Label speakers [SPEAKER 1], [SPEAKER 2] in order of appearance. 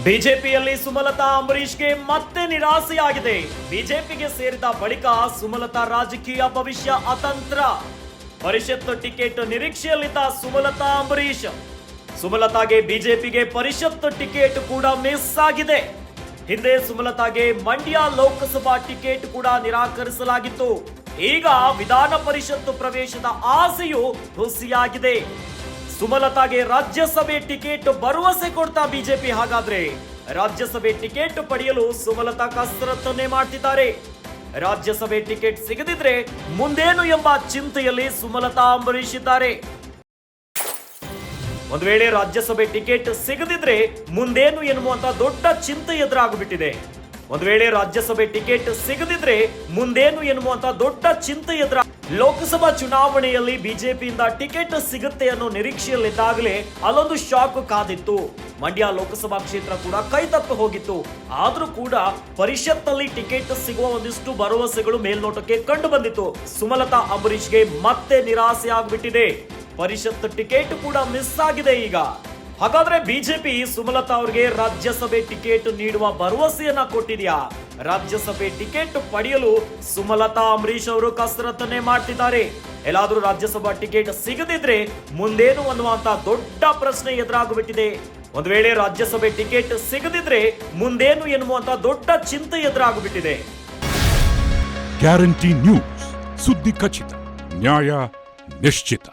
[SPEAKER 1] ಬಿಜೆಪಿಯಲ್ಲಿ ಸುಮಲತಾ ಅಂಬರೀಷ್ಗೆ ಮತ್ತೆ ನಿರಾಸೆಯಾಗಿದೆ. ಬಿಜೆಪಿಗೆ ಸೇರಿದ ಬಳಿಕ ಸುಮಲತಾ ರಾಜಕೀಯ ಭವಿಷ್ಯ ಅತಂತ್ರ. ಪರಿಷತ್ ಟಿಕೆಟ್ ನಿರೀಕ್ಷೆಯಲ್ಲಿದ್ದ ಸುಮಲತಾ ಅಂಬರೀಷ್. ಸುಮಲತಾಗೆ ಬಿಜೆಪಿಗೆ ಪರಿಷತ್ ಟಿಕೆಟ್ ಕೂಡ ಮಿಸ್ ಆಗಿದೆ. ಹಿಂದೆ ಸುಮಲತಾಗೆ ಮಂಡ್ಯ ಲೋಕಸಭಾ ಟಿಕೆಟ್ ಕೂಡ ನಿರಾಕರಿಸಲಾಗಿತ್ತು. ಈಗ ವಿಧಾನ ಪರಿಷತ್ ಪ್ರವೇಶದ ಆಸೆಯು ಹುಸಿಯಾಗಿದೆ. ಸುಮಲತಾಗೆ ರಾಜ್ಯಸಭೆ ಟಿಕೆಟ್ ಭರವಸೆ ಕೊಡ್ತಾ ಬಿಜೆಪಿ. ಹಾಗಾದ್ರೆ ರಾಜ್ಯಸಭೆ ಟಿಕೆಟ್ ಪಡೆಯಲು ಸುಮಲತಾ ಕಸರತ್ತನ್ನೇ ಮಾಡ್ತಿದ್ದಾರೆ. ರಾಜ್ಯಸಭೆ ಟಿಕೆಟ್ ಸಿಗದಿದ್ರೆ ಮುಂದೇನು ಎಂಬ ಚಿಂತೆಯಲ್ಲಿ ಸುಮಲತಾ ಅಂಬರೀಷ್ ಇದ್ದಾರೆ. ಒಂದು ವೇಳೆ ರಾಜ್ಯಸಭೆ ಟಿಕೆಟ್ ಸಿಗದಿದ್ರೆ ಮುಂದೇನು ಎನ್ನುವಂತ ದೊಡ್ಡ ಚಿಂತೆ ಎದುರಾಗ್ಬಿಟ್ಟಿದೆ. ಒಂದು ವೇಳೆ ರಾಜ್ಯಸಭೆ ಟಿಕೆಟ್ ಸಿಗದಿದ್ರೆ ಮುಂದೇನು ಎನ್ನುವಂತ ದೊಡ್ಡ ಚಿಂತೆ ಲೋಕಸಭಾ ಚುನಾವಣೆಯಲ್ಲಿ ಬಿಜೆಪಿಯಿಂದ ಟಿಕೆಟ್ ಸಿಗುತ್ತೆ ಅನ್ನೋ ನಿರೀಕ್ಷೆಯಲ್ಲಿದ್ದಾಗಲೇ ಅಲ್ಲೊಂದು ಶಾಕ್ ಕಾದಿತ್ತು. ಮಂಡ್ಯ ಲೋಕಸಭಾ ಕ್ಷೇತ್ರ ಕೂಡ ಕೈ ತಪ್ಪಿ ಹೋಗಿತ್ತು. ಆದ್ರೂ ಕೂಡ ಪರಿಷತ್ನಲ್ಲಿ ಟಿಕೆಟ್ ಸಿಗುವ ಒಂದಿಷ್ಟು ಭರವಸೆಗಳು ಮೇಲ್ನೋಟಕ್ಕೆ ಕಂಡು ಬಂದಿತ್ತು. ಸುಮಲತಾ ಅಂಬರೀಷ್ಗೆ ಮತ್ತೆ ನಿರಾಸೆ ಆಗ್ಬಿಟ್ಟಿದೆ. ಪರಿಷತ್ ಟಿಕೆಟ್ ಕೂಡ ಮಿಸ್ ಆಗಿದೆ. ಈಗ ಹಾಗಾದ್ರೆ ಬಿಜೆಪಿ ಸುಮಲತಾ ಅವರಿಗೆ ರಾಜ್ಯಸಭೆ ಟಿಕೆಟ್ ನೀಡುವ ಭರವಸೆಯನ್ನ ಕೊಟ್ಟಿದ್ಯಾ? ರಾಜ್ಯಸಭೆ ಟಿಕೆಟ್ ಪಡೆಯಲು ಸುಮಲತಾ ಅಂಬರೀಷ್ ಅವರು ಕಸರತ್ತನ್ನೇ ಮಾಡ್ತಿದ್ದಾರೆ. ಎಲ್ಲಾದ್ರೂ ರಾಜ್ಯಸಭಾ ಟಿಕೆಟ್ ಸಿಗದಿದ್ರೆ ಮುಂದೇನು ಅನ್ನುವಂತ ದೊಡ್ಡ ಪ್ರಶ್ನೆ ಎದುರಾಗ್ಬಿಟ್ಟಿದೆ. ಒಂದು ವೇಳೆ ರಾಜ್ಯಸಭೆ ಟಿಕೆಟ್ ಸಿಗದಿದ್ರೆ ಮುಂದೇನು ಎನ್ನುವಂತ ದೊಡ್ಡ ಚಿಂತೆ ಎದುರಾಗ್ಬಿಟ್ಟಿದೆ.
[SPEAKER 2] ಗ್ಯಾರಂಟಿ ನ್ಯೂಸ್, ಸುದ್ದಿ ಖಚಿತ, ನ್ಯಾಯ ನಿಶ್ಚಿತ.